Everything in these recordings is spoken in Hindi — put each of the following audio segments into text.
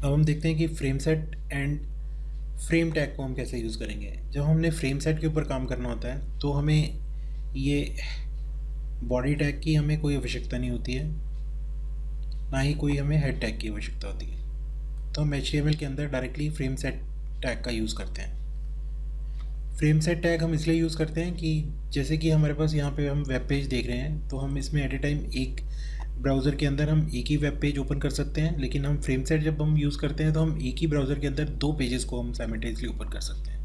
अब हम देखते हैं कि frame set and frame tag को हम कैसे यूज़ करेंगे। जब हमने फ्रेम सेट के ऊपर काम करना होता है तो हमें ये बॉडी टैग की हमें कोई आवश्यकता नहीं होती है, ना ही कोई हमें हेड टैग की आवश्यकता होती है। तो हम HTML के अंदर डायरेक्टली फ्रेम सेट टैग का यूज़ करते हैं। फ्रेम सेट टैग हम इसलिए यूज़ करते हैं कि जैसे कि हमारे पास यहाँ पे हम वेब पेज देख रहे हैं, तो हम इसमें एट ए टाइम एक ब्राउज़र के अंदर हम एक ही वेब पेज ओपन कर सकते हैं, लेकिन हम फ्रेम सेट जब हम यूज़ करते हैं तो हम एक ही ब्राउज़र के अंदर दो पेजेस को हम साइमल्टेनियसली ओपन कर सकते हैं।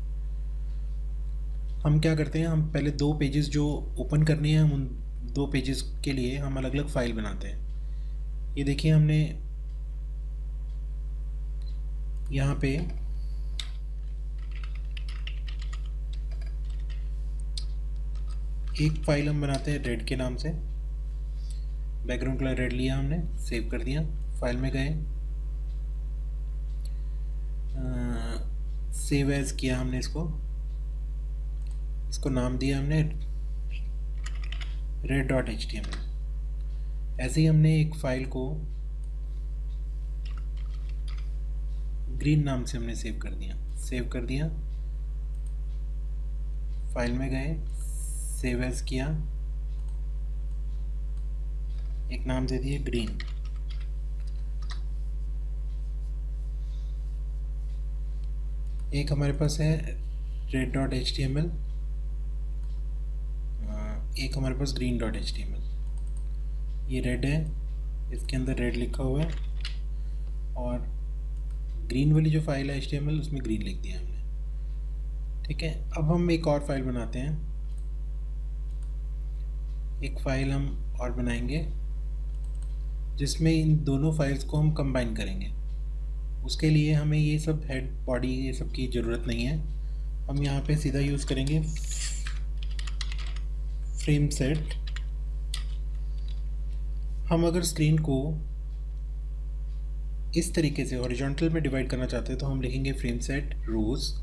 हम क्या करते हैं, हम पहले दो पेजेस जो ओपन करनी है, हम उन दो पेजेस के लिए हम अलग अलग फाइल बनाते हैं। ये देखिए, हमने यहाँ पे एक फाइल हम बनाते हैं रेड के नाम से। बैकग्राउंड कलर रेड लिया हमने, सेव कर दिया, फाइल में गए, सेव एज किया हमने इसको नाम दिया हमने red.html। ऐसे ही हमने एक फाइल को ग्रीन नाम से हमने सेव कर दिया, फाइल में गए, सेव एज किया, एक नाम दे दिए ग्रीन। एक हमारे पास है red.html, एक हमारे पास green.html। ये रेड है, इसके अंदर रेड लिखा हुआ है, और ग्रीन वाली जो फाइल है HTML उसमें ग्रीन लिख दिया हमने। ठीक है, अब हम एक और फाइल बनाते हैं, एक फाइल हम और बनाएंगे जिसमें इन दोनों फाइल्स को हम कंबाइन करेंगे। उसके लिए हमें ये सब हेड बॉडी ये सब की ज़रूरत नहीं है। हम यहाँ पे सीधा यूज़ करेंगे फ्रेम सेट। हम अगर स्क्रीन को इस तरीके से हॉरिजॉन्टल में डिवाइड करना चाहते हैं तो हम लिखेंगे फ्रेम सेट रोज़,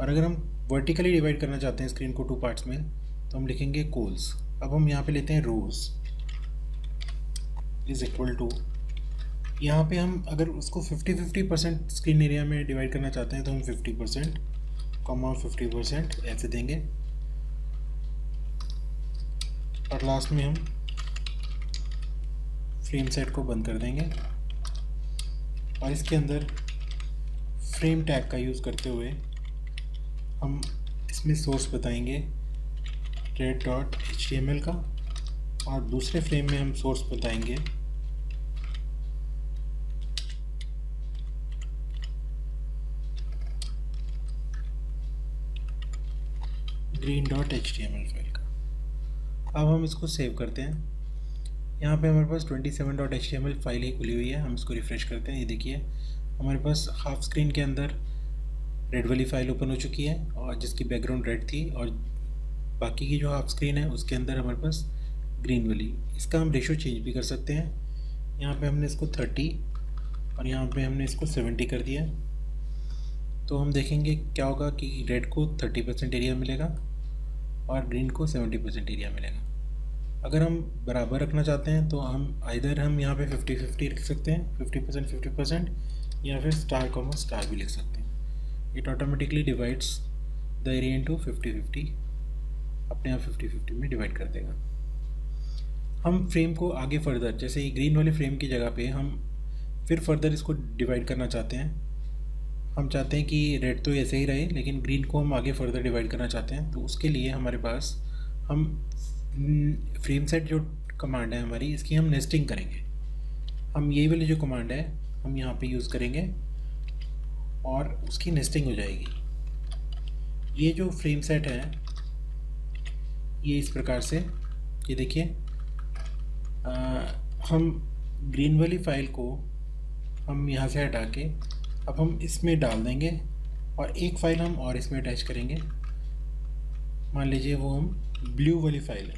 और अगर हम वर्टिकली डिवाइड करना चाहते हैं स्क्रीन को टू पार्ट्स में तो हम लिखेंगे कोल्स। अब हम यहाँ पे लेते हैं रोज़ इज़ इक्वल टू, यहाँ पे हम अगर उसको 50-50% स्क्रीन एरिया में डिवाइड करना चाहते हैं तो हम 50%, 50% ऐसे देंगे, और लास्ट में हम फ्रेम सेट को बंद कर देंगे, और इसके अंदर फ्रेम टैग का यूज़ करते हुए हम इसमें सोर्स बताएंगे red.html का, और दूसरे फ्रेम में हम सोर्स बताएंगे green.html फाइल का। अब हम इसको सेव करते हैं। यहाँ पे हमारे पास 27.html फाइल ही खुली हुई है। हम इसको रिफ़्रेश करते हैं, ये देखिए हमारे पास हाफ स्क्रीन के अंदर रेड वाली फाइल ओपन हो चुकी है, और जिसकी बैकग्राउंड रेड थी, और बाकी की जो हाफ स्क्रीन है उसके अंदर हमारे पास ग्रीन वाली। इसका हम रेशो चेंज भी कर सकते हैं। यहाँ पे हमने इसको 30 और यहाँ पे हमने इसको 70 कर दिया, तो हम देखेंगे क्या होगा कि रेड को 30% एरिया मिलेगा और ग्रीन को 70% एरिया मिलेगा। अगर हम बराबर रखना चाहते हैं तो हम आइदर हम यहाँ पे 50-50 लिख सकते हैं, 50% या फिर स्टार कॉमा स्टार भी लिख सकते हैं। It automatically divides the area into 50-50, अपने आप 50-50 में डिवाइड कर देगा। हम फ्रेम को आगे फर्दर, जैसे ये ग्रीन वाले फ्रेम की जगह पे हम फिर फर्दर इसको डिवाइड करना चाहते हैं। हम चाहते हैं कि रेड तो ऐसे ही रहे, लेकिन ग्रीन को हम आगे फर्दर डिवाइड करना चाहते हैं, तो उसके लिए हमारे पास हम फ्रेम सेट जो कमांड है हमारी, इसकी हम नेस्टिंग करेंगे। हम ये वाली जो कमांड है हम यहाँ पे यूज़ करेंगे और उसकी नेस्टिंग हो जाएगी। ये जो फ्रेम सेट है ये इस प्रकार से, ये देखिए हम ग्रीन वाली फाइल को हम यहाँ से हटा के अब हम इसमें डाल देंगे, और एक फ़ाइल हम और इसमें अटैच करेंगे। मान लीजिए वो हम ब्लू वाली फाइल है,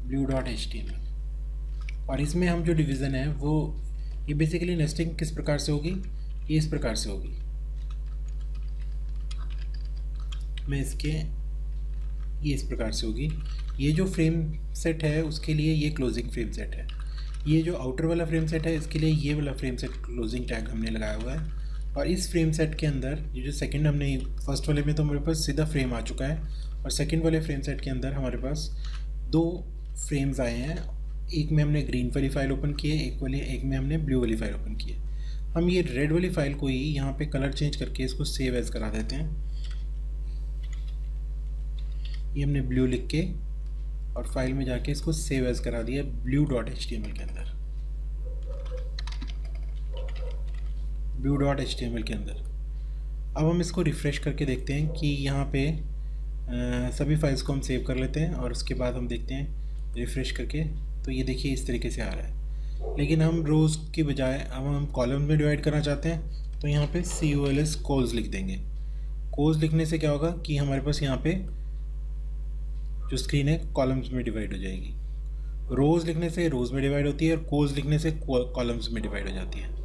blue.html, और इसमें हम जो डिवीज़न है वो ये बेसिकली नेस्टिंग किस प्रकार से होगी, ये इस प्रकार से होगी। मैं इसके ये इस प्रकार से होगी। ये जो फ्रेम सेट है उसके लिए ये क्लोजिंग फ्रेम सेट है। ये जो आउटर वाला फ्रेम सेट है इसके लिए ये वाला फ्रेम सेट क्लोजिंग टैग हमने लगाया हुआ है। और इस फ्रेम सेट के अंदर ये जो सेकंड हमने फर्स्ट वाले में तो हमारे पास सीधा फ्रेम आ चुका है, और सेकंड वाले फ्रेम सेट के अंदर हमारे पास दो फ्रेम्स आए हैं। एक में हमने ग्रीन वाली फाइल ओपन की है, एक में हमने ब्लू वाली फाइल ओपन की है। हम ये रेड वाली फाइल को ही यहाँ पे कलर चेंज करके इसको सेव एज करा देते हैं। ये हमने ब्लू लिख के और फाइल में जाके इसको सेव एज करा दिया blue.html के अंदर, blue.html के अंदर। अब हम इसको रिफ़्रेश करके देखते हैं कि यहाँ पे सभी फाइल्स को हम सेव कर लेते हैं, और उसके बाद हम देखते हैं रिफ़्रेश करके, तो ये देखिए इस तरीके से आ रहा है। लेकिन हम रोज़ की बजाय अब हम कॉलम में डिवाइड करना चाहते हैं, तो यहाँ पे COLS कोल्स लिख देंगे। कोल्स लिखने से क्या होगा कि हमारे पास यहाँ पे जो स्क्रीन है कॉलम्स में डिवाइड हो जाएगी। रोज़ लिखने से रोज़ में डिवाइड होती है, और कोल्स लिखने से कॉलम्स में डिवाइड हो जाती है।